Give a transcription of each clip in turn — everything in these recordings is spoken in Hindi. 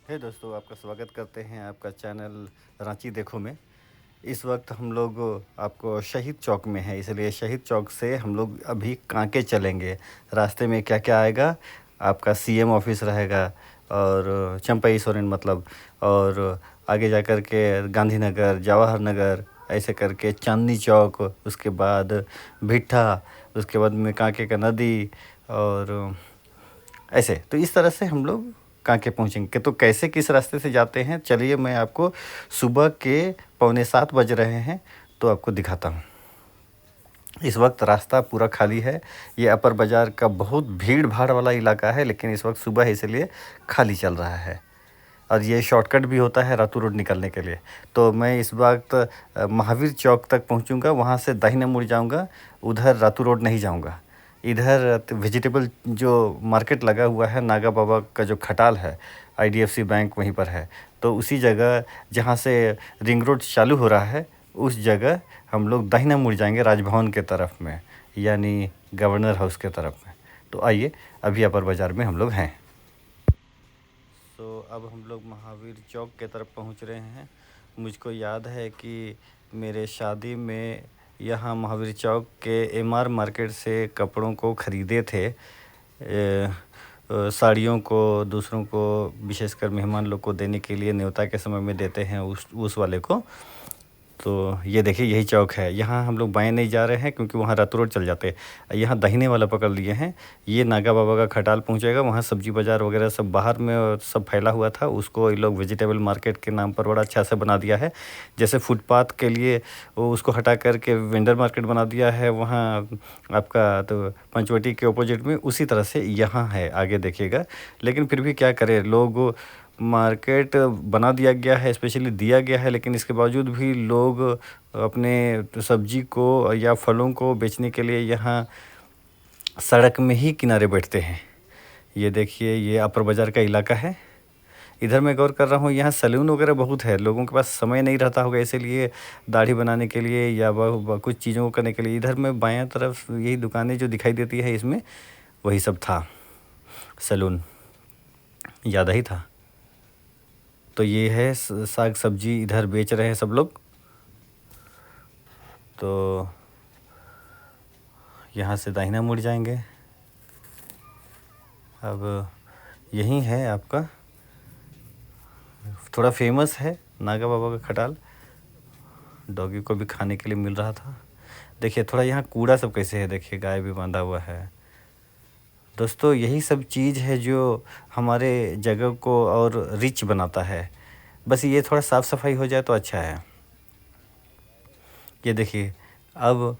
हे दोस्तों, आपका स्वागत करते हैं आपका चैनल रांची देखो में। इस वक्त हम लोग आपको शहीद चौक में हैं, इसलिए शहीद चौक से हम लोग अभी कांके चलेंगे। रास्ते में क्या क्या आएगा, आपका सीएम ऑफिस रहेगा और चंपई सोरेन मतलब, और आगे जा कर के गांधीनगर, जवाहर नगर, ऐसे करके चांदनी चौक, उसके बाद भिट्ठा, उसके बाद में कांके का नदी, और ऐसे तो इस तरह से हम लोग कांके पहुँचेंगे। तो कैसे किस रास्ते से जाते हैं, चलिए मैं आपको सुबह के 6:45 बज रहे हैं तो आपको दिखाता हूँ। इस वक्त रास्ता पूरा खाली है। ये अपर बाज़ार का बहुत भीड़ भाड़ वाला इलाका है, लेकिन इस वक्त सुबह है इसलिए खाली चल रहा है। और ये शॉर्टकट भी होता है रातू रोड निकलने के लिए। तो मैं इस वक्त महावीर चौक तक पहुंचूंगा, वहां से दाहिने मुड़ जाऊंगा, उधर रातू रोड नहीं जाऊंगा। इधर वेजिटेबल जो मार्केट लगा हुआ है, नागा बाबा का जो खटाल है, आईडीएफसी बैंक वहीं पर है। तो उसी जगह जहां से रिंग रोड चालू हो रहा है, उस जगह हम लोग दाहिना मुड़ जाएंगे राजभवन के तरफ में, यानी गवर्नर हाउस के तरफ में। तो आइए, अभी अपर बाज़ार में हम लोग हैं। तो अब हम लोग महावीर चौक के तरफ पहुंच रहे हैं। मुझको याद है कि मेरे शादी में यहाँ महावीर चौक के एमआर मार्केट से कपड़ों को ख़रीदे थे। साड़ियों को दूसरों को, विशेषकर मेहमान लोग को देने के लिए न्योता के समय में देते हैं उस वाले को। तो ये देखिए, यही चौक है। यहाँ हम लोग बाएं नहीं जा रहे हैं क्योंकि वहाँ रातू रोड चल जाते हैं। यहाँ दाहिने वाला पकड़ लिए हैं। ये नागा बाबा का खटाल पहुँचेगा, वहाँ सब्जी बाज़ार वगैरह सब बाहर में और सब फैला हुआ था, उसको ये लोग वेजिटेबल मार्केट के नाम पर बड़ा अच्छा से बना दिया है। जैसे फुटपाथ के लिए वो उसको हटा कर के वेंडर मार्केट बना दिया है वहाँ आपका, तो पंचवटी के अपोजिट में उसी तरह से यहाँ है, आगे देखिएगा। लेकिन फिर भी क्या करें, लोग मार्केट बना दिया गया है, स्पेशली दिया गया है, लेकिन इसके बावजूद भी लोग अपने सब्जी को या फलों को बेचने के लिए यहाँ सड़क में ही किनारे बैठते हैं। ये देखिए, ये अपर बाज़ार का इलाका है। इधर मैं गौर कर रहा हूँ, यहाँ सैलून वगैरह बहुत है, लोगों के पास समय नहीं रहता होगा, इसीलिए दाढ़ी बनाने के लिए या कुछ चीज़ों को करने के लिए। इधर में बाएं तरफ यही दुकानें जो दिखाई देती है, इसमें वही सब था, सैलून ज़्यादा ही था। तो ये है साग सब्जी इधर बेच रहे हैं सब लोग। तो यहाँ से दाहिना मुड़ जाएंगे। अब यही है आपका, थोड़ा फेमस है नागा बाबा का खटाल, डॉगी को भी खाने के लिए मिल रहा था। देखिए थोड़ा यहाँ कूड़ा सब कैसे है, देखिए गाय भी बांधा हुआ है। दोस्तों, यही सब चीज़ है जो हमारे जगह को और रिच बनाता है। बस ये थोड़ा साफ़ सफाई हो जाए तो अच्छा है। ये देखिए, अब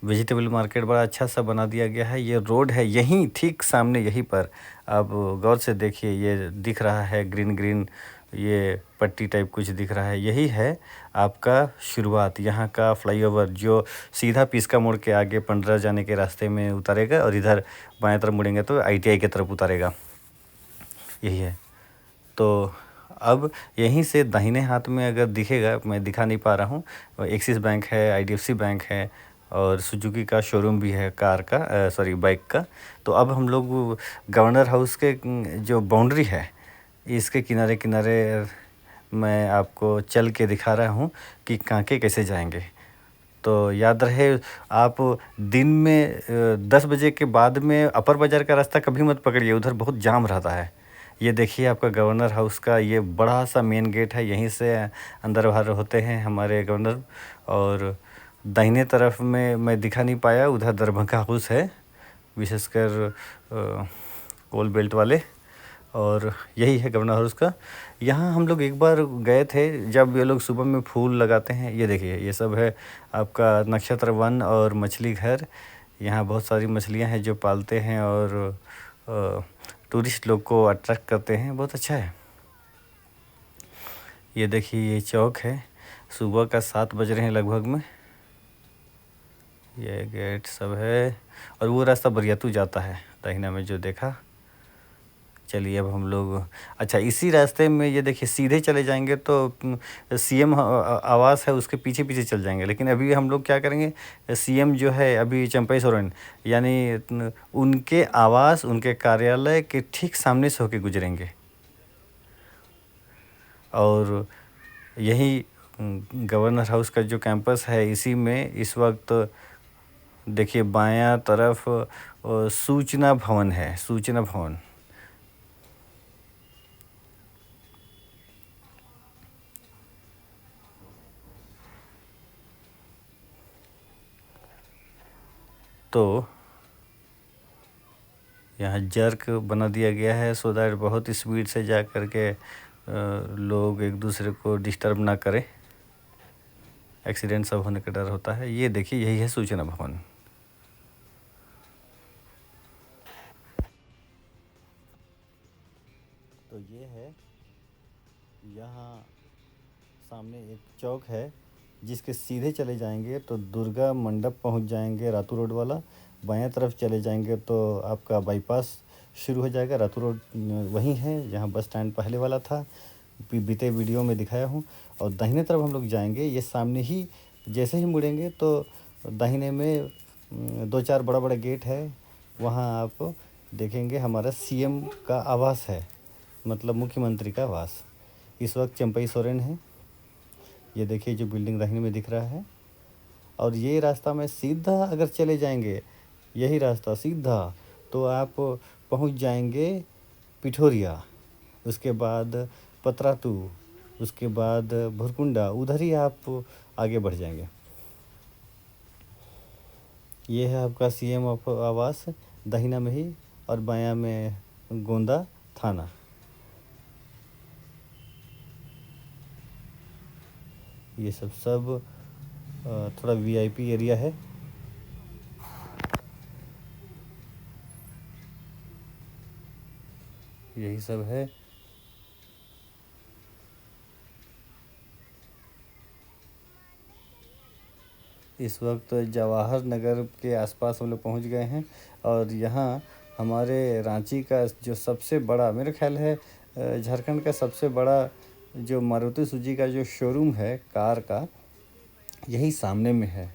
वेजिटेबल मार्केट बड़ा अच्छा सा बना दिया गया है। ये रोड है यहीं ठीक सामने, यहीं पर। अब गौर से देखिए, ये दिख रहा है ग्रीन ग्रीन, ये पट्टी टाइप कुछ दिख रहा है, यही है आपका शुरुआत यहाँ का फ्लाईओवर, जो सीधा पिस्का मोड़ के आगे पंडरा जाने के रास्ते में उतारेगा, और इधर बाएं तरफ मुड़ेंगे तो आईटीआई की तरफ उतारेगा। यही है। तो अब यहीं से दाहिने हाथ में अगर दिखेगा, मैं दिखा नहीं पा रहा हूँ, एक्सिस बैंक है, आईडीएफसी बैंक है, और सुजुकी का शोरूम भी है कार का, सॉरी बाइक का। तो अब हम लोग गवर्नर हाउस के जो बाउंड्री है, इसके किनारे किनारे मैं आपको चल के दिखा रहा हूँ कि कांके कैसे जाएंगे। तो याद रहे, आप दिन में 10 बजे के बाद में अपर बाज़ार का रास्ता कभी मत पकड़िए, उधर बहुत जाम रहता है। ये देखिए आपका गवर्नर हाउस का ये बड़ा सा मेन गेट है, यहीं से अंदर बाहर होते हैं हमारे गवर्नर। और दाहिने तरफ में मैं दिखा नहीं पाया, उधर दरभंगा हाउस है, विशेषकर कोल बेल्ट वाले, और यही है गवर्नर हाउस का। यहाँ हम लोग एक बार गए थे, जब ये लोग सुबह में फूल लगाते हैं। ये देखिए, ये सब है आपका नक्षत्र वन और मछली घर। यहाँ बहुत सारी मछलियाँ हैं जो पालते हैं और टूरिस्ट लोग को अट्रैक्ट करते हैं, बहुत अच्छा है। ये देखिए, ये चौक है, सुबह का 7 बज रहे हैं लगभग में। ये गेट सब है, और वो रास्ता बरियातू जाता है दाहिना में जो देखा। चलिए अब हम लोग, अच्छा इसी रास्ते में ये देखिए सीधे चले जाएंगे तो सीएम आवास है, उसके पीछे पीछे चल जाएंगे। लेकिन अभी हम लोग क्या करेंगे, सीएम जो है अभी चंपई सोरेन, यानी उनके आवास, उनके कार्यालय के ठीक सामने से होके गुजरेंगे। और यही गवर्नर हाउस का जो कैंपस है, इसी में इस वक्त देखिए बायां तरफ सूचना भवन है, सूचना भवन। तो यहाँ जर्क बना दिया गया है सो दैट बहुत स्पीड से जा कर के लोग एक दूसरे को डिस्टर्ब ना करें, एक्सीडेंट सब होने का डर होता है। ये देखिए यही है सूचना भवन। तो ये है, यहाँ सामने एक चौक है जिसके सीधे चले जाएंगे तो दुर्गा मंडप पहुंच जाएंगे, रातू रोड वाला। बाएं तरफ चले जाएंगे तो आपका बाईपास शुरू हो जाएगा। रातू रोड वहीं है जहां बस स्टैंड पहले वाला था, बीते वीडियो में दिखाया हूं। और दाहिने तरफ हम लोग जाएंगे, ये सामने ही जैसे ही मुड़ेंगे तो दाहिने में 2-4 बड़ा बड़ा गेट है, वहाँ आप देखेंगे हमारा सीएम का आवास है, मतलब मुख्यमंत्री का आवास। इस वक्त चंपई सोरेन है। ये देखिए जो बिल्डिंग दाहिने में दिख रहा है। और ये रास्ता में सीधा अगर चले जाएंगे, यही रास्ता सीधा, तो आप पहुंच जाएंगे पिठोरिया, उसके बाद पतरातू, उसके बाद भुरकुंडा, उधर ही आप आगे बढ़ जाएंगे। ये है आपका सीएम आवास दाहिना में ही, और बायां में गोंदा थाना। ये सब थोड़ा वीआईपी एरिया है। यही सब है। इस वक्त जवाहर नगर के आसपास हम लोग पहुँच गए हैं। और यहाँ हमारे रांची का जो सबसे बड़ा, मेरा ख्याल है झारखंड का सबसे बड़ा जो मारुति सुजुकी का जो शोरूम है कार का, यही सामने में है।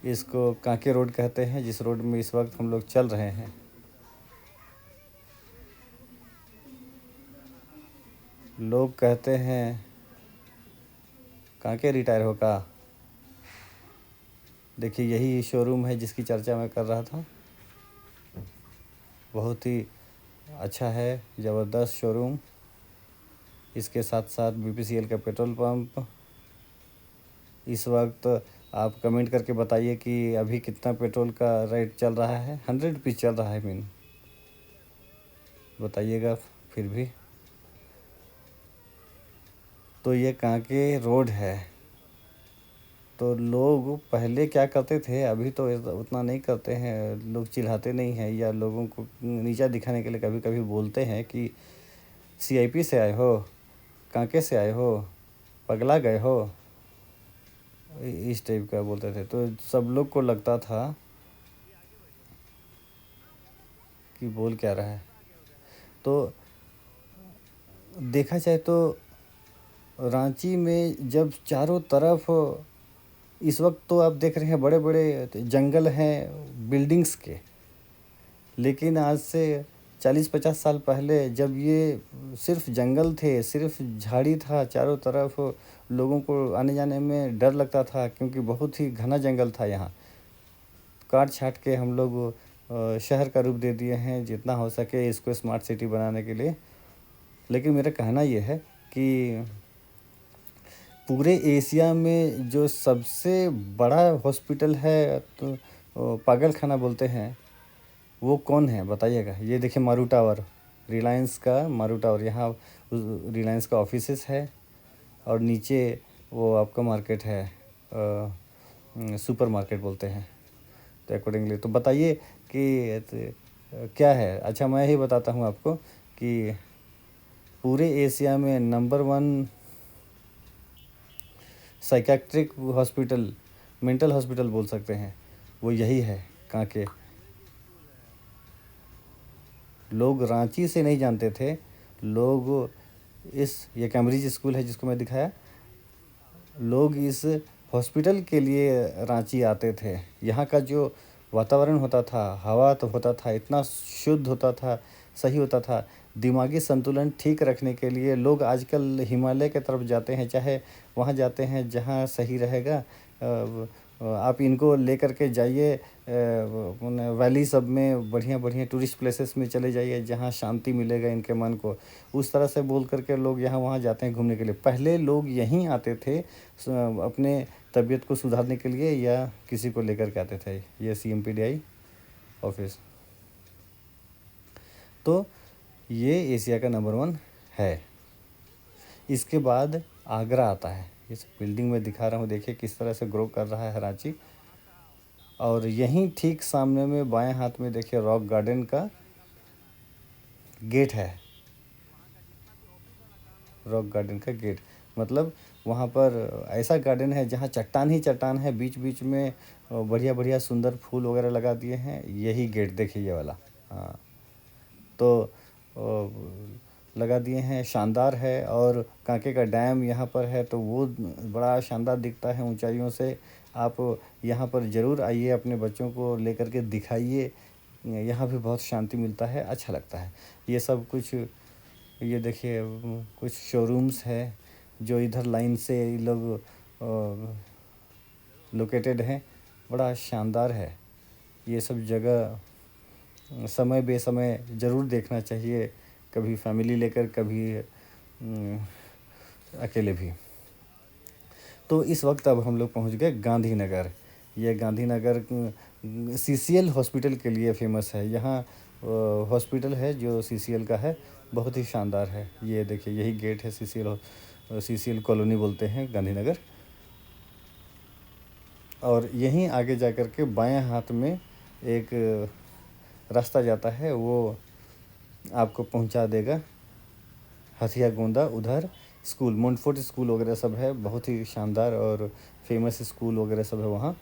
इसको कांके रोड कहते हैं, जिस रोड में इस वक्त हम लोग चल रहे हैं। लोग कहते हैं कांके रिटायर होगा। देखिए यही शोरूम है जिसकी चर्चा मैं कर रहा था। बहुत ही अच्छा है, ज़बरदस्त शोरूम। इसके साथ साथ बीपीसीएल का पेट्रोल पंप। इस वक्त आप कमेंट करके बताइए कि अभी कितना पेट्रोल का रेट चल रहा है। 100 रुपीज़ चल रहा है मीन, बताइएगा फिर भी। तो ये कांके रोड है। तो लोग पहले क्या करते थे, अभी तो उतना नहीं करते हैं, लोग चिल्लाते नहीं हैं या लोगों को नीचा दिखाने के लिए कभी कभी बोलते हैं कि सीआईपी से आए हो, कांके से आए हो, पगला गए हो, इस टाइप का बोलते थे। तो सब लोग को लगता था कि बोल क्या रहा है। तो देखा जाए तो रांची में जब चारों तरफ, इस वक्त तो आप देख रहे हैं बड़े बड़े जंगल हैं बिल्डिंग्स के, लेकिन आज से 40-50 साल पहले जब ये सिर्फ जंगल थे, सिर्फ झाड़ी था चारों तरफ, लोगों को आने जाने में डर लगता था क्योंकि बहुत ही घना जंगल था। यहाँ काट छाट के हम लोग शहर का रूप दे दिए हैं जितना हो सके इसको स्मार्ट सिटी बनाने के लिए। लेकिन मेरा कहना ये है कि पूरे एशिया में जो सबसे बड़ा हॉस्पिटल है, तो पागल खाना बोलते हैं, वो कौन है बताइएगा। ये देखिए मारू टावर, रिलायंस का मारू टावर, यहाँ रिलायंस का ऑफिसेस है और नीचे वो आपका मार्केट है, सुपर मार्केट बोलते हैं। तो अकॉर्डिंगली तो बताइए कि क्या है। अच्छा मैं ही बताता हूँ आपको कि पूरे एशिया में number 1 psychiatric hospital, mental hospital बोल सकते हैं, वो यही है कांके। लोग रांची से नहीं जानते थे, लोग ये कैम्ब्रिज स्कूल है जिसको मैं दिखाया, लोग इस हॉस्पिटल के लिए रांची आते थे। यहाँ का जो वातावरण होता था, हवा तो होता था, इतना शुद्ध होता था, सही होता था। दिमागी संतुलन ठीक रखने के लिए लोग आजकल हिमालय की तरफ जाते हैं, चाहे वहाँ जाते हैं जहाँ सही रहेगा। आप इनको लेकर के जाइए वैली सब में, बढ़िया बढ़िया टूरिस्ट प्लेसेस में चले जाइए जहाँ शांति मिलेगा इनके मन को। उस तरह से बोल करके लोग यहाँ वहाँ जाते हैं घूमने के लिए। पहले लोग यहीं आते थे अपने तबीयत को सुधारने के लिए या किसी को लेकर के आते थे। ये CMPDI ऑफिस, तो ये एशिया का नंबर 1 है। इसके बाद आगरा आता है। इस बिल्डिंग में दिखा रहा हूँ, देखिए किस तरह से ग्रो कर रहा है रांची। और यहीं ठीक सामने में बाएं हाथ में देखिए रॉक गार्डन का गेट है। रॉक गार्डन का गेट मतलब वहाँ पर ऐसा गार्डन है जहाँ चट्टान ही चट्टान है, बीच बीच में बढ़िया बढ़िया सुंदर फूल वगैरह लगा दिए हैं। यही गेट देखिए ये वाला, हाँ, तो लगा दिए हैं, शानदार है। और कांके का डैम यहाँ पर है, तो वो बड़ा शानदार दिखता है ऊंचाइयों से। आप यहाँ पर ज़रूर आइए, अपने बच्चों को लेकर के दिखाइए। यहाँ भी बहुत शांति मिलता है, अच्छा लगता है। ये सब कुछ, ये देखिए कुछ शोरूम्स है जो इधर लाइन से लोग लोकेटेड हैं, बड़ा शानदार है। ये सब जगह समय बेसमय ज़रूर देखना चाहिए, कभी फैमिली लेकर, कभी अकेले भी। तो इस वक्त अब हम लोग पहुंच गए गांधीनगर। ये गांधीनगर CCL हॉस्पिटल के लिए फेमस है। यहाँ हॉस्पिटल है जो CCL का है, बहुत ही शानदार है। ये देखिए यही गेट है, CCL कॉलोनी बोलते हैं गांधीनगर। और यहीं आगे जा कर के बाएं हाथ में एक रास्ता जाता है, वो आपको पहुंचा देगा हथिया गोंदा। उधर स्कूल, मोंटफोर्ट स्कूल वगैरह सब है, बहुत ही शानदार और फेमस स्कूल वगैरह सब है वहाँ।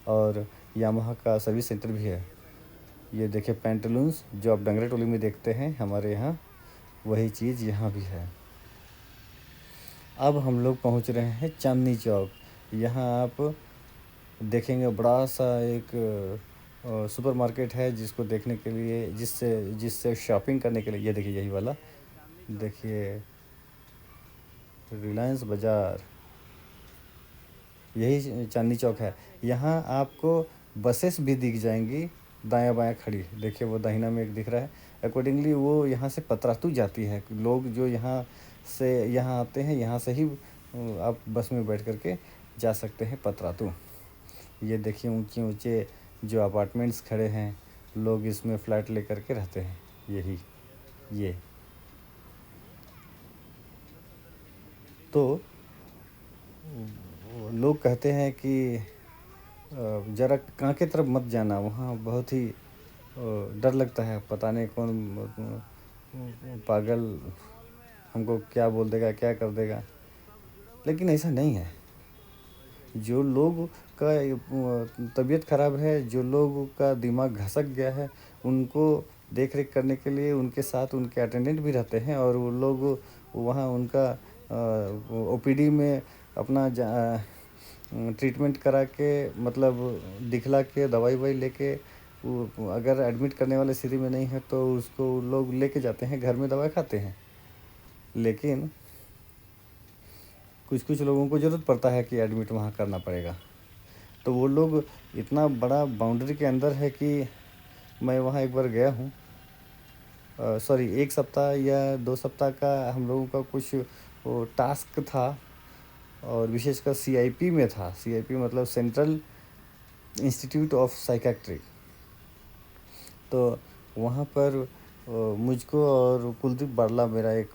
और यामाहा का सर्विस सेंटर भी है। ये देखिए पैंटलून्स जो आप डंगरे टोली में देखते हैं हमारे यहाँ, वही चीज़ यहाँ भी है। अब हम लोग पहुँच रहे हैं चांदनी चौक। यहाँ आप देखेंगे बड़ा सा एक सुपर मार्केट है, जिसको देखने के लिए, जिससे शॉपिंग करने के लिए। ये देखिए यही वाला, देखिए रिलायंस बाज़ार, यही चांदनी चौक है। यहाँ आपको बसेस भी दिख जाएंगी दायां बायां खड़ी। देखिए वो दाहिना में एक दिख रहा है, अकॉर्डिंगली वो यहाँ से पतरातू जाती है। लोग जो यहाँ से यहाँ आते हैं, यहाँ से ही आप बस में बैठ कर के जा सकते हैं पतरातू। ये देखिए ऊंचे ऊंचे जो अपार्टमेंट्स खड़े हैं, लोग इसमें फ़्लैट लेकर के रहते हैं। यही ये तो लोग कहते हैं कि ज़रा कांके तरफ मत जाना, वहाँ बहुत ही डर लगता है, पता नहीं कौन पागल हमको क्या बोल देगा, क्या कर देगा। लेकिन ऐसा नहीं है। जो लोग का तबीयत ख़राब है, जो लोग का दिमाग घसक गया है, उनको देख रेख करने के लिए उनके साथ उनके अटेंडेंट भी रहते हैं। और वो लोग वहाँ उनका OPD में अपना ट्रीटमेंट करा के, मतलब दिखला के, दवाई ववाई लेके, अगर एडमिट करने वाले स्थिति में नहीं है तो उसको लोग लेके जाते हैं, घर में दवा खाते हैं। लेकिन कुछ कुछ लोगों को ज़रूरत पड़ता है कि एडमिट वहाँ करना पड़ेगा, तो वो लोग इतना बड़ा बाउंड्री के अंदर है कि मैं वहाँ एक बार गया हूँ। सॉरी, 1 सप्ताह या 2 सप्ताह का हम लोगों का कुछ वो टास्क था, और विशेषकर CIP में था। CIP मतलब सेंट्रल इंस्टीट्यूट ऑफ साइकेट्री। तो वहाँ पर मुझको और कुलदीप बारला, मेरा एक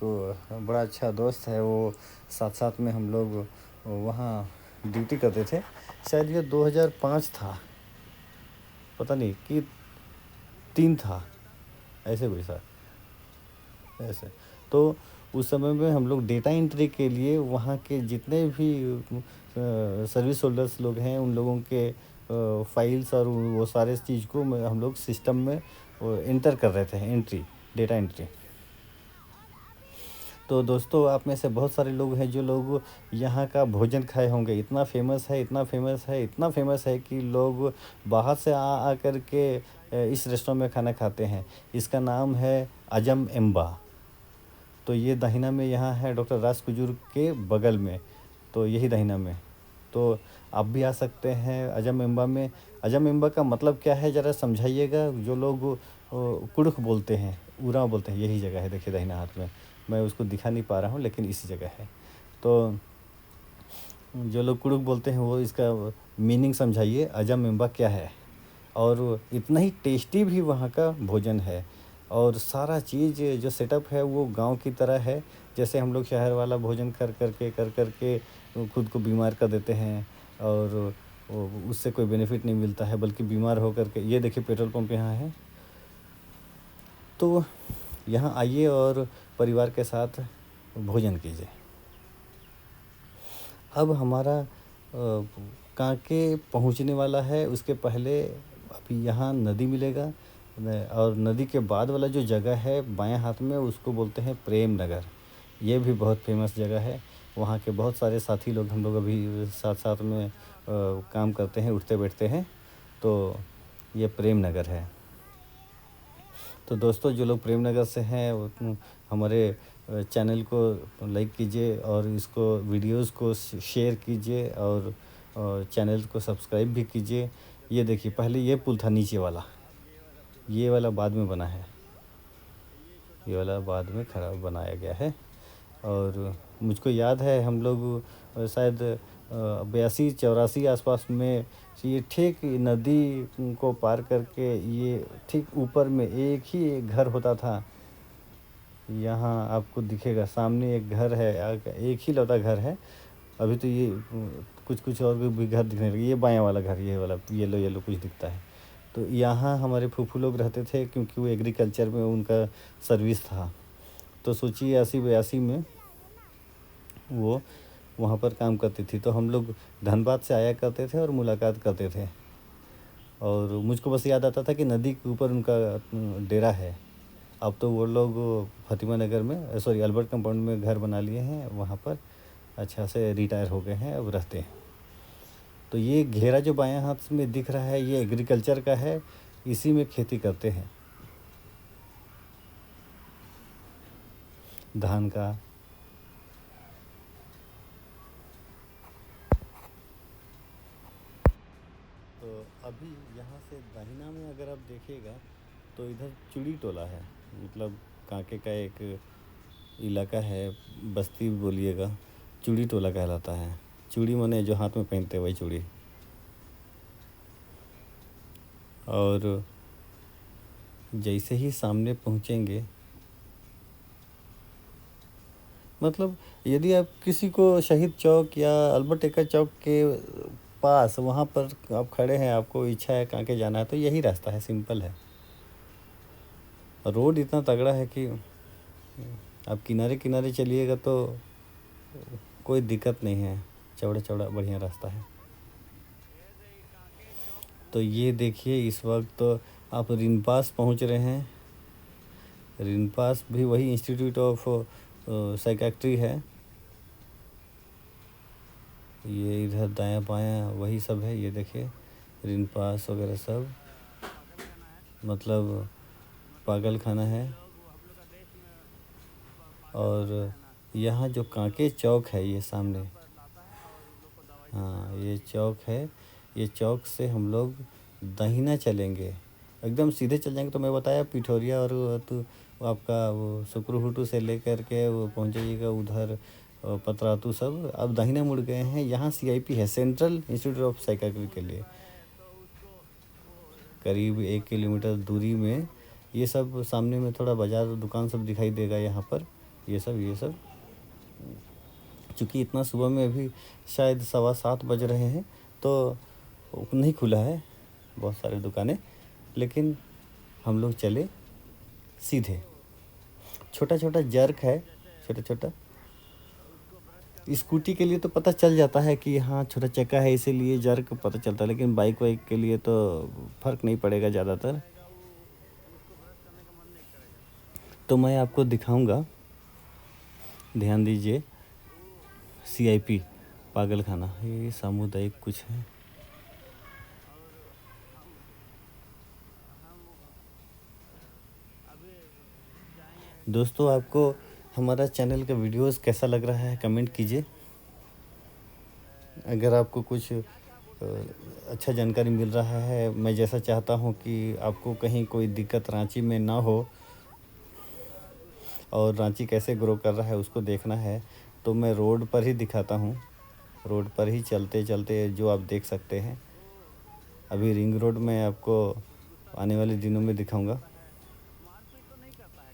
बड़ा अच्छा दोस्त है, वो साथ साथ में हम लोग वहाँ ड्यूटी करते थे। शायद ये 2005 था, पता नहीं कि 3 था, ऐसे कोई सा ऐसे। तो उस समय में हम लोग डेटा एंट्री के लिए वहाँ के जितने भी सर्विस होल्डर्स लोग हैं, उन लोगों के फाइल्स और वो सारे चीज़ को हम लोग सिस्टम में एंटर कर रहे थे, एंट्री, डेटा एंट्री। तो दोस्तों, आप में से बहुत सारे लोग हैं जो लोग यहाँ का भोजन खाए होंगे। इतना फेमस है, इतना फेमस है, इतना फेमस है कि लोग बाहर से आ कर के इस रेस्टोरेंट में खाना खाते हैं। इसका नाम है अजम एम्बा। तो ये दाहिना में यहाँ है डॉक्टर राज कुजूर के बगल में, तो यही दाहिना में। तो आप भी आ सकते हैं अजम इम्बा में। अजम इम्बा का मतलब क्या है ज़रा समझाइएगा। जो लोग कुड़ुख बोलते हैं, उरांव बोलते हैं, यही जगह है, देखिए दाहिना हाथ में। मैं उसको दिखा नहीं पा रहा हूँ लेकिन इसी जगह है। तो जो लोग कुड़ुख बोलते हैं वो इसका मीनिंग समझाइए, अजम इम्बा क्या है। और इतना ही टेस्टी भी वहाँ का भोजन है, और सारा चीज़ जो सेटअप है वो गांव की तरह है। जैसे हम लोग शहर वाला भोजन कर कर के खुद को बीमार कर देते हैं, और उससे कोई बेनिफिट नहीं मिलता है, बल्कि बीमार होकर के। ये देखिए पेट्रोल पंप यहाँ है, तो यहाँ आइए और परिवार के साथ भोजन कीजिए। अब हमारा कांके पहुँचने वाला है, उसके पहले अभी यहाँ नदी मिलेगा, और नदी के बाद वाला जो जगह है बाएं हाथ में, उसको बोलते हैं प्रेम नगर। ये भी बहुत फेमस जगह है। वहाँ के बहुत सारे साथी लोग, हम लोग अभी साथ साथ में काम करते हैं, उठते बैठते हैं। तो ये प्रेम नगर है। तो दोस्तों, जो लोग प्रेम नगर से हैं वो हमारे चैनल को लाइक कीजिए, और इसको वीडियोस को शेयर कीजिए, और चैनल को सब्सक्राइब भी कीजिए। ये देखिए, पहले ये पुल था नीचे वाला, ये वाला बाद में बना है, ये वाला बाद में खराब बनाया गया है। और मुझको याद है हम लोग शायद 82-84 आसपास में, ये ठीक नदी को पार करके ये ठीक ऊपर में एक ही घर होता था। यहाँ आपको दिखेगा सामने एक घर है, एक ही लौता घर है। अभी तो ये कुछ कुछ और भी घर दिखने लगे। ये बायां वाला घर, ये वाला येलो येलो कुछ दिखता है। तो यहाँ हमारे फूफू लोग रहते थे, क्योंकि वो एग्रीकल्चर में उनका सर्विस था। तो सोचिए 80-82 में वो वहाँ पर काम करती थी। तो हम लोग धनबाद से आया करते थे और मुलाकात करते थे। और मुझको बस याद आता था कि नदी के ऊपर उनका डेरा है। अब तो वो लोग फतिमा नगर में, सॉरी, अल्बर्ट कंपाउंड में घर बना लिए हैं, वहाँ पर अच्छा से रिटायर हो गए हैं, अब रहते हैं। तो ये घेरा जो बायां हाथ में दिख रहा है, ये एग्रीकल्चर का है, इसी में खेती करते हैं, धान का। तो अभी यहाँ से दाहिना में अगर आप देखिएगा तो इधर चूड़ी टोला है, मतलब कांके का एक इलाका है, बस्ती बोलिएगा, चूड़ी टोला कहलाता है। चूड़ी माने जो हाथ में पहनते हैं वही चूड़ी। और जैसे ही सामने पहुँचेंगे, मतलब यदि आप किसी को शहीद चौक या अल्बर्ट एक्का चौक के पास वहाँ पर आप खड़े हैं, आपको इच्छा है कांके जाना है, तो यही रास्ता है, सिंपल है। रोड इतना तगड़ा है कि आप किनारे किनारे चलिएगा तो कोई दिक्कत नहीं है, चौड़ा चौड़ा बढ़िया रास्ता है। तो ये देखिए, इस वक्त तो आप रिनपास पहुंच रहे हैं। रिनपास भी वही इंस्टीट्यूट ऑफ साइकेट्री है। ये इधर दायां बायां वही सब है, ये देखिए रिनपास वगैरह सब, मतलब पागल खाना है। और यहाँ जो कांके चौक है, ये सामने, हाँ ये चौक है। ये चौक से हम लोग दाहिना चलेंगे, एकदम सीधे चल जाएंगे तो मैं बताया पिठोरिया, और तो आपका वो सुक्रूहुटू से लेकर के वो पहुँच जाइएगा उधर पतरातू सब। अब दाहिना मुड़ गए हैं, यहाँ CIP है, सेंट्रल इंस्टीट्यूट ऑफ साइकेट्री के लिए, करीब 1 किलोमीटर दूरी में। ये सब सामने में थोड़ा बाज़ार दुकान सब दिखाई देगा यहाँ पर, ये सब चूँकि इतना सुबह में अभी शायद 7:15 बज रहे हैं, तो नहीं खुला है बहुत सारे दुकानें। लेकिन हम लोग चले सीधे, छोटा छोटा जर्क है, छोटा छोटा। स्कूटी के लिए तो पता चल जाता है कि हाँ छोटा चक्का है, इसीलिए जर्क पता चलता है, लेकिन बाइक वाइक के लिए तो फ़र्क नहीं पड़ेगा ज़्यादातर। तो मैं आपको दिखाऊंगा, ध्यान दीजिए। CIP पागल खाना, ये सामुदायिक कुछ है। दोस्तों, आपको हमारा चैनल का वीडियोस कैसा लग रहा है कमेंट कीजिए। अगर आपको कुछ अच्छा जानकारी मिल रहा है, मैं जैसा चाहता हूँ कि आपको कहीं कोई दिक्कत रांची में ना हो और रांची कैसे ग्रो कर रहा है उसको देखना है, तो मैं रोड पर ही दिखाता हूँ। रोड पर ही चलते चलते जो आप देख सकते हैं। अभी रिंग रोड में आपको आने वाले दिनों में दिखाऊंगा।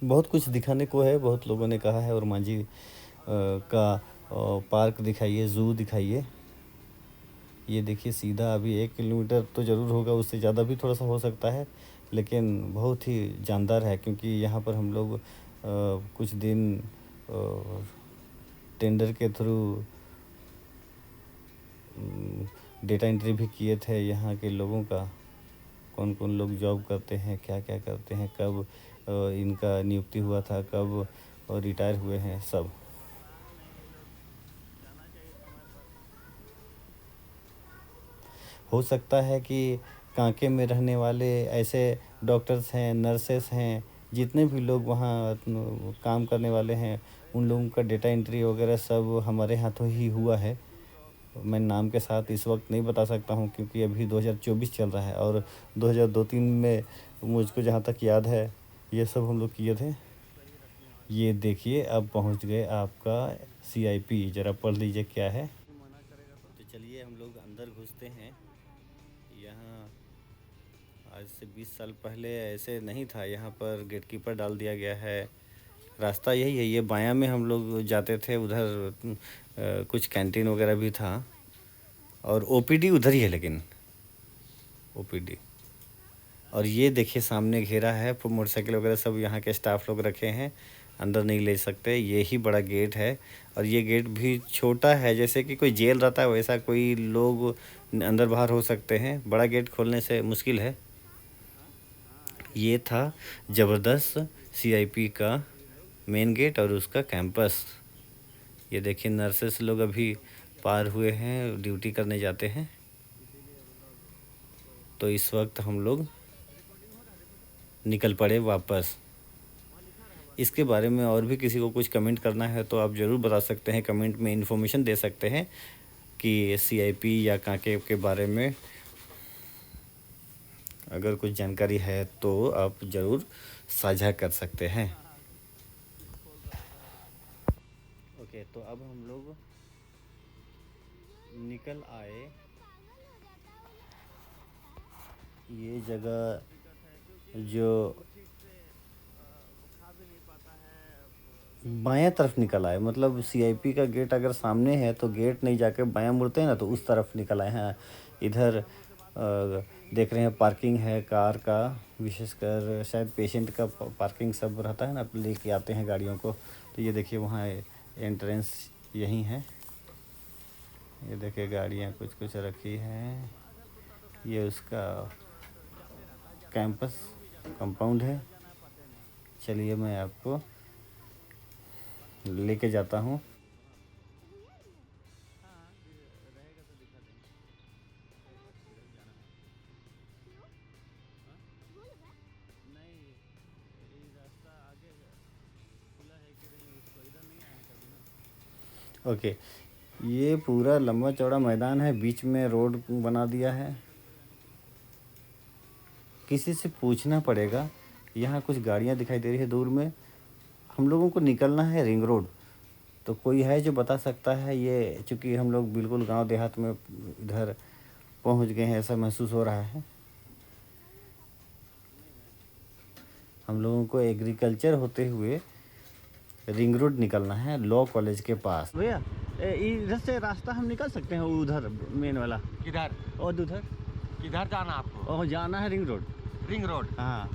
बहुत कुछ दिखाने को है, बहुत लोगों ने कहा है। और मांझी का पार्क दिखाइए, ज़ू दिखाइए। ये देखिए सीधा अभी 1 किलोमीटर तो ज़रूर होगा, उससे ज़्यादा भी थोड़ा सा हो सकता है, लेकिन बहुत ही जानदार है। क्योंकि यहाँ पर हम लोग कुछ दिन टेंडर के थ्रू डेटा एंट्री भी किए थे यहाँ के लोगों का, कौन कौन लोग जॉब करते हैं, क्या क्या करते हैं, कब इनका नियुक्ति हुआ था, कब रिटायर हुए हैं, सब। हो सकता है कि कांके में रहने वाले ऐसे डॉक्टर्स हैं, नर्सेस हैं, जितने भी लोग वहाँ काम करने वाले हैं, उन लोगों का डेटा एंट्री वगैरह सब हमारे हाथों ही हुआ है। मैं नाम के साथ इस वक्त नहीं बता सकता हूँ, क्योंकि अभी 2024 चल रहा है और 2002-3 में मुझको जहाँ तक याद है ये सब हम लोग किए थे। ये देखिए अब पहुँच गए आपका CIP, ज़रा पढ़ लीजिए क्या है। तो चलिए हम लोग अंदर घुसते हैं। यहाँ आज से 20 साल पहले ऐसे नहीं था, यहाँ पर गेटकीपर डाल दिया गया है। रास्ता यही है, ये बायां में हम लोग जाते थे, उधर कुछ कैंटीन वगैरह भी था और OPD उधर ही है, लेकिन OPD। और ये देखिए सामने घेरा है, मोटरसाइकिल वगैरह सब यहाँ के स्टाफ लोग रखे हैं, अंदर नहीं ले सकते। ये ही बड़ा गेट है और ये गेट भी छोटा है, जैसे कि कोई जेल रहता है वैसा कोई लोग अंदर बाहर हो सकते हैं। बड़ा गेट खोलने से मुश्किल है। ये था ज़बरदस्त CIP का मेन गेट और उसका कैंपस। ये देखिए नर्सेस लोग अभी पार हुए हैं, ड्यूटी करने जाते हैं। तो इस वक्त हम लोग निकल पड़े वापस। इसके बारे में और भी किसी को कुछ कमेंट करना है तो आप ज़रूर बता सकते हैं, कमेंट में इन्फॉर्मेशन दे सकते हैं कि CIP या कांके के बारे में अगर कुछ जानकारी है तो आप ज़रूर साझा कर सकते हैं। ओके, तो अब हम लोग निकल आए। ये जगह जो बायां तरफ निकल आए, मतलब CIP का गेट अगर सामने है तो गेट नहीं जाके बायां मुड़ते हैं ना, तो उस तरफ निकल आए हैं। इधर देख रहे हैं पार्किंग है कार का, विशेषकर शायद पेशेंट का पार्किंग सब रहता है ना, लेके आते हैं गाड़ियों को। तो ये देखिए वहाँ एंट्रेंस यहीं है। ये देखिए गाड़ियाँ कुछ कुछ रखी हैं। ये उसका कैंपस कंपाउंड है। चलिए मैं आपको लेके जाता हूँ। ओके, ये पूरा लंबा चौड़ा मैदान है, बीच में रोड बना दिया है। किसी से पूछना पड़ेगा। यहाँ कुछ गाड़ियाँ दिखाई दे रही है दूर में। हम लोगों को निकलना है रिंग रोड, तो कोई है जो बता सकता है? ये चूँकि हम लोग बिल्कुल गांव देहात में इधर पहुँच गए हैं, ऐसा महसूस हो रहा है। हम लोगों को एग्रीकल्चर होते हुए रिंग रोड निकलना है, लॉ कॉलेज के पास। भैया इधर से रास्ता हम निकल सकते हैं उधर मेन वाला? किधर? और उधर किधर जाना आपको? और जाना है रिंग रोड। Ring road? हाँ,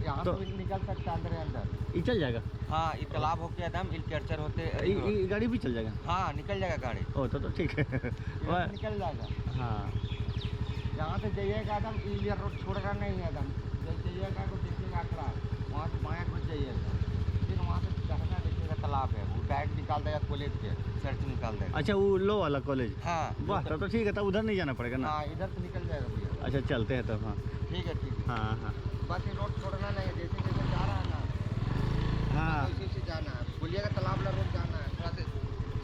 यहाँ तो तो निकल सकता है अंदर। ये चल जाएगा? हाँ, ये तालाब होके एकदम एग्रीकल्चर होते ये गाड़ी भी चल जाएगा? हाँ, निकल जाएगा गाड़ी। ओ तो ठीक है। निकल जाएगा। हाँ, यहाँ से जाइएगा एकदम क्लियर रोड छोड़ना नहीं है एकदम। जब जाइएगा तो देखिएगा आखड़ा, वहाँ से बायाँ घुस जाइएगा, फिर वहाँ से चढ़ना देखिएगा तालाब है, वो डायरेक्ट निकाल देगा कॉलेज के, सड़क निकाल देगा। अच्छा वो लो वाला कॉलेज? हाँ, वाह तब तो ठीक है, तब उधर नहीं जाना पड़ेगा ना? हाँ, इधर से निकल जाएगा भैया। अच्छा चलते हैं तब। हाँ ठीक है, ठीक है। हाँ हाँ बस ये रोड छोड़ना नहीं है, जैसे जैसे जा रहा है ना, हाँ, वैसे जाना है। बोलिएगा तालाब वाला रोड जाना है, थोड़ा से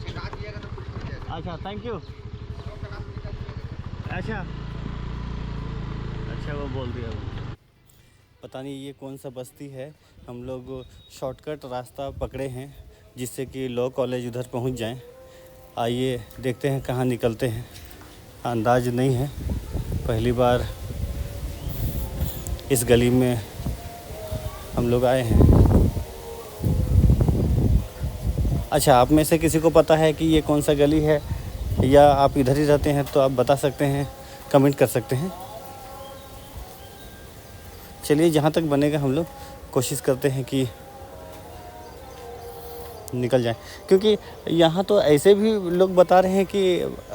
छिटा दिएगा तो कुछ हो जाएगा। अच्छा, थैंक यू। और तालाब से निकाल दीजिएगा। अच्छा अच्छा, वो बोल दिया वो। पता नहीं ये कौन सा बस्ती है। हम लोग शॉर्टकट रास्ता पकड़े हैं जिससे कि लॉ कॉलेज उधर पहुंच जाएं। आइए देखते हैं कहाँ निकलते हैं। अंदाज नहीं है, पहली बार इस गली में हम लोग आए हैं। अच्छा, आप में से किसी को पता है कि ये कौन सा गली है, या आप इधर ही रहते हैं तो आप बता सकते हैं, कमेंट कर सकते हैं। चलिए, जहाँ तक बनेगा हम लोग कोशिश करते हैं कि निकल जाएं, क्योंकि यहाँ तो ऐसे भी लोग बता रहे हैं कि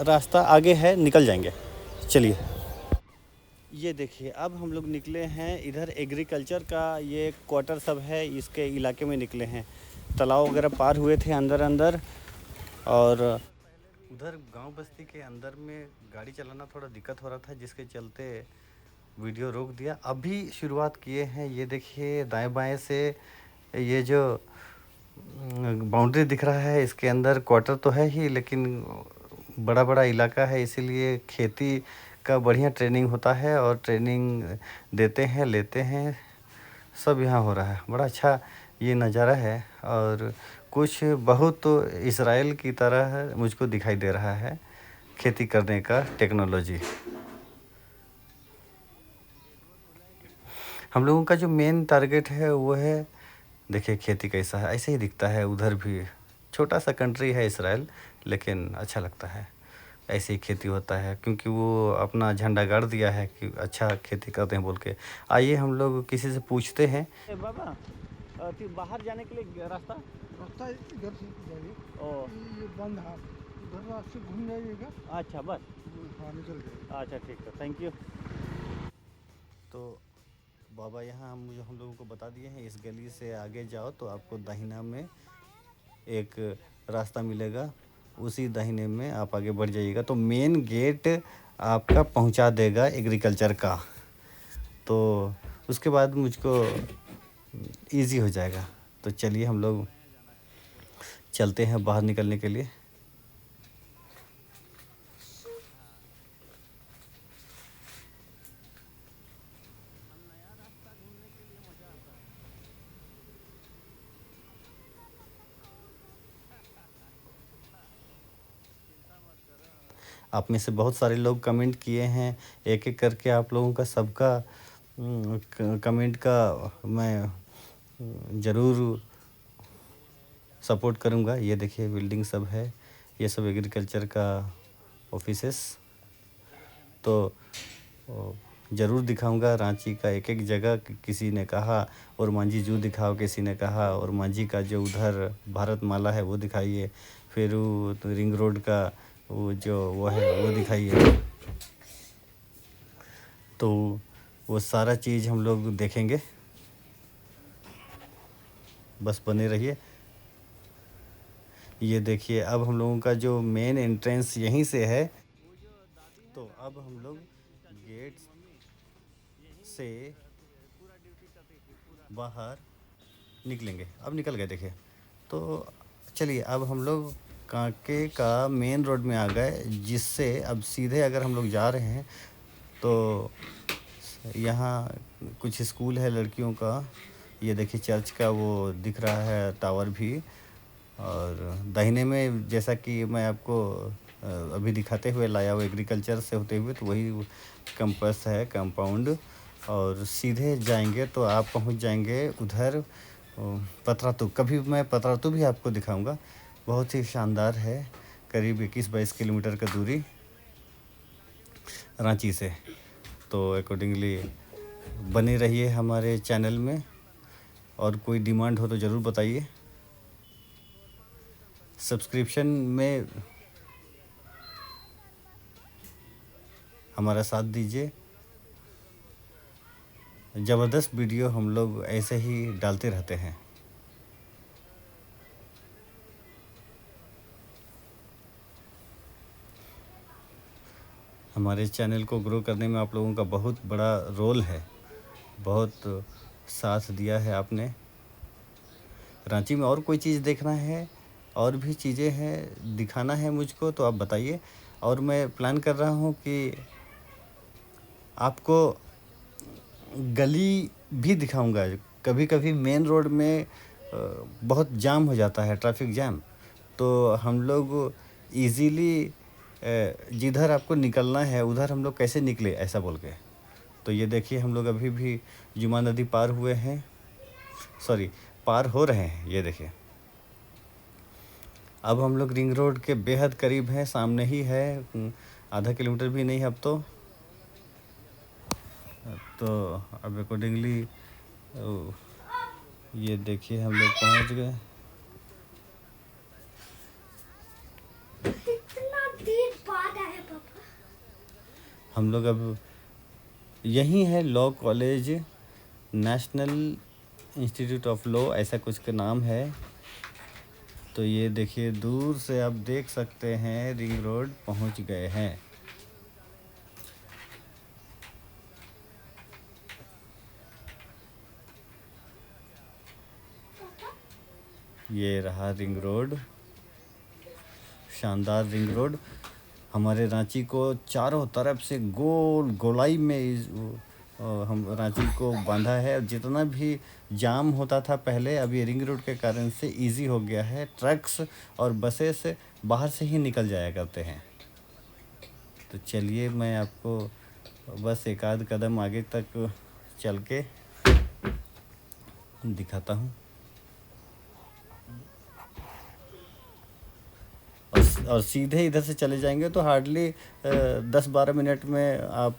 रास्ता आगे है, निकल जाएंगे। चलिए, ये देखिए अब हम लोग निकले हैं इधर एग्रीकल्चर का ये क्वार्टर सब है, इसके इलाके में निकले हैं। तालाब वगैरह पार हुए थे अंदर अंदर, और उधर गांव बस्ती के अंदर में गाड़ी चलाना थोड़ा दिक्कत हो रहा था, जिसके चलते वीडियो रोक दिया। अभी शुरुआत किए हैं। ये देखिए दाएं बाएं से ये जो बाउंड्री दिख रहा है, इसके अंदर क्वार्टर तो है ही, लेकिन बड़ा बड़ा इलाका है, इसीलिए खेती का बढ़िया ट्रेनिंग होता है और ट्रेनिंग देते हैं, लेते हैं, सब यहाँ हो रहा है। बड़ा अच्छा ये नज़ारा है, और कुछ बहुत तो इसराइल की तरह मुझको दिखाई दे रहा है खेती करने का टेक्नोलॉजी। हम लोगों का जो मेन टारगेट है वो है, देखिए खेती कैसा है, ऐसे ही दिखता है। उधर भी छोटा सा कंट्री है इसराइल, लेकिन अच्छा लगता है। ऐसे ही खेती होता है, क्योंकि वो अपना झंडा गाड़ दिया है कि अच्छा खेती करते हैं बोल के। आइए हम लोग किसी से पूछते हैं। बाबा, बाहर जाने के लिए रास्ता रास्ता इधर से जाइए। ओ, ये बंद है, उधर रास्ते घूम जाइएगा। अच्छा बस, हाँ निकल जाइएगा। अच्छा ठीक है, थैंक यू। तो बाबा यहाँ हम लोगों को बता दिए हैं, इस गली से आगे जाओ तो आपको दाहिना में एक रास्ता मिलेगा, उसी दाहिने में आप आगे बढ़ जाइएगा तो मेन गेट आपका पहुंचा देगा एग्रीकल्चर का। तो उसके बाद मुझको इजी हो जाएगा। तो चलिए हम लोग चलते हैं बाहर निकलने के लिए। आप में से बहुत सारे लोग कमेंट किए हैं, एक एक करके आप लोगों का सबका कमेंट का मैं ज़रूर सपोर्ट करूंगा। ये देखिए बिल्डिंग सब है, ये सब एग्रीकल्चर का ऑफिसेस। तो ज़रूर दिखाऊंगा रांची का एक एक जगह। किसी ने कहा और मांझी जू दिखाओ, किसी ने कहा और मांझी का जो उधर भारत माला है वो दिखाइए, फिर वो रिंग रोड का वो जो वो है वो दिखाइए। तो वो सारा चीज़ हम लोग देखेंगे, बस बने रहिए। ये देखिए अब हम लोगों का जो मेन एंट्रेंस यहीं से है। तो अब हम लोग गेट से बाहर निकलेंगे। अब निकल गए देखिए। तो चलिए अब हम लोग कांके का मेन रोड में आ गए, जिससे अब सीधे अगर हम लोग जा रहे हैं तो यहाँ कुछ स्कूल है लड़कियों का। ये देखिए चर्च का वो दिख रहा है टावर भी, और दाहिने में जैसा कि मैं आपको अभी दिखाते हुए लाया वो एग्रीकल्चर से होते हुए, तो वही कैंपस है, कंपाउंड। और सीधे जाएंगे तो आप पहुंच जाएंगे उधर पतरातू। कभी मैं पतरातू भी आपको दिखाऊंगा, बहुत ही शानदार है, करीब 21-22 किलोमीटर का दूरी रांची से। तो अकॉर्डिंगली बने रहिए हमारे चैनल में, और कोई डिमांड हो तो ज़रूर बताइए। सब्सक्रिप्शन में हमारा साथ दीजिए। ज़बरदस्त वीडियो हम लोग ऐसे ही डालते रहते हैं। हमारे चैनल को ग्रो करने में आप लोगों का बहुत बड़ा रोल है, बहुत साथ दिया है आपने। रांची में और कोई चीज़ देखना है, और भी चीज़ें हैं दिखाना है मुझको तो आप बताइए। और मैं प्लान कर रहा हूँ कि आपको गली भी दिखाऊंगा। कभी कभी मेन रोड में बहुत जाम हो जाता है, ट्रैफिक जाम, तो हम लोग इजीली जिधर आपको निकलना है उधर हम लोग कैसे निकले ऐसा बोल के। तो ये देखिए हम लोग अभी भी जुमा नदी पार हुए हैं, सॉरी पार हो रहे हैं। ये देखिए अब हम लोग रिंग रोड के बेहद करीब हैं, सामने ही है, आधा किलोमीटर भी नहीं अब तो अब अकॉर्डिंगली ये देखिए हम लोग पहुंच गए। इतना देर बाद आया पापा। हम लोग अब यही है law college, national institute of law ऐसा कुछ का नाम है। तो ये देखिए दूर से आप देख सकते हैं रिंग रोड पहुंच गए हैं। ये रहा रिंग रोड, शानदार रिंग रोड। हमारे रांची को चारों तरफ से गोलाई में हम रांची को बांधा है। जितना भी जाम होता था पहले, अब ये रिंग रोड के कारण से इजी हो गया है। ट्रक्स और बसेस बाहर से ही निकल जाया करते हैं। तो चलिए मैं आपको बस एक आध कदम आगे तक चल के दिखाता हूँ। और सीधे इधर से चले जाएंगे तो हार्डली 10-12 मिनट में आप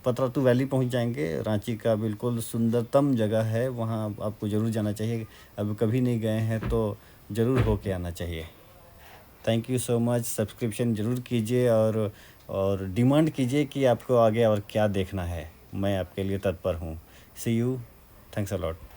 पतरातू वैली पहुंच जाएंगे। रांची का बिल्कुल सुंदरतम जगह है, वहां आपको ज़रूर जाना चाहिए। अब कभी नहीं गए हैं तो ज़रूर होके आना चाहिए। Thank you so much. Subscription ज़रूर कीजिए और डिमांड कीजिए कि आपको आगे और क्या देखना है। मैं आपके लिए तत्पर हूँ। सी यू, थैंक्स अ लॉट।